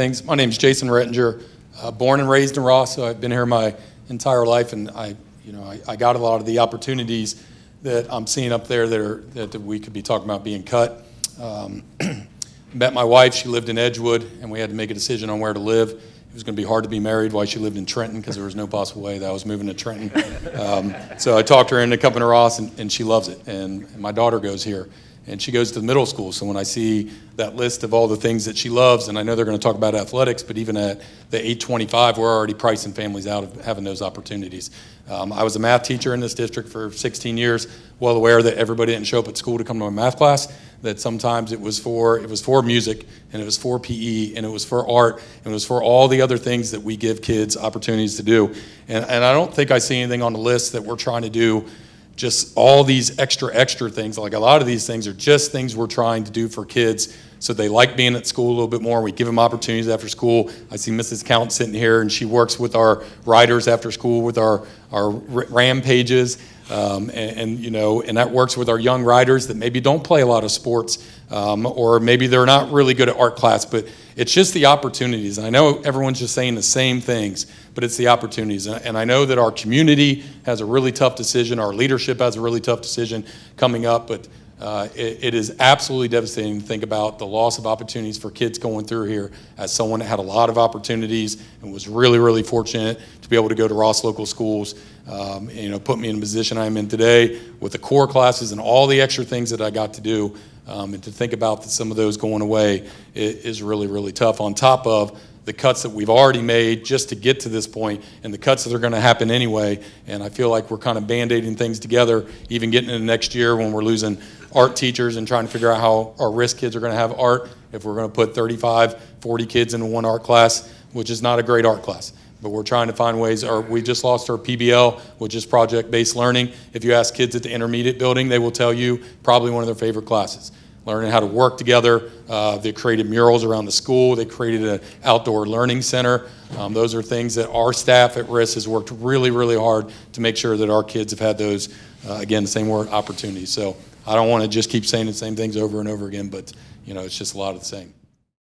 Thanks. My name is Jason Rettinger, born and raised in Ross, so I've been here my entire life, and I got a lot of the opportunities that I'm seeing up there that we could be talking about being cut. Met my wife. She lived in Edgewood, and we had to make a decision on where to live. It was going to be hard to be married while she lived in Trenton because there was no possible way that I was moving to Trenton. So I talked her into coming to Ross, and she loves it. And my daughter goes here, and she goes to the middle school. So when I see that list of all the things that she loves, and I know they're going to talk about athletics, but even at the 825, we're already pricing families out of having those opportunities. I was a math teacher in this district for 16 years, well aware that everybody didn't show up at school to come to my math class, that sometimes it was for music, and it was for PE, and it was for art, and it was for all the other things that we give kids opportunities to do. And I don't think I see anything on the list that we're trying to do just all these extra things. Like a lot of these things are just things we're trying to do for kids so they like being at school a little bit more. We give them opportunities after school. I see Mrs. Count sitting here, and she works with our riders after school with our rampages, and that works with our young riders that maybe don't play a lot of sports, or maybe they're not really good at art class, but it's just the opportunities. And I know everyone's just saying the same things, but it's the opportunities. And I know that our community has a really tough decision. Our leadership has a really tough decision coming up, but it is absolutely devastating to think about the loss of opportunities for kids going through here. As someone that had a lot of opportunities and was really, really fortunate to be able to go to Ross local schools, put me in the position I'm in today with the core classes and all the extra things that I got to do, and to think about some of those going away is really, really tough, on top of the cuts that we've already made just to get to this point, and the cuts that are going to happen anyway. And I feel like we're kind of band-aiding things together, even getting into next year when we're losing art teachers and trying to figure out how our risk kids are going to have art, if we're going to put 35, 40 kids into one art class, which is not a great art class. But we're trying to find ways. We just lost our PBL, which is project-based learning. If you ask kids at the intermediate building, they will tell you probably one of their favorite classes. Learning how to work together. They created murals around the school. They created an outdoor learning center. Those are things that our staff at RIS has worked really, really hard to make sure that our kids have had those, again, the same word, opportunities. So I don't want to just keep saying the same things over and over again, but it's just a lot of the same.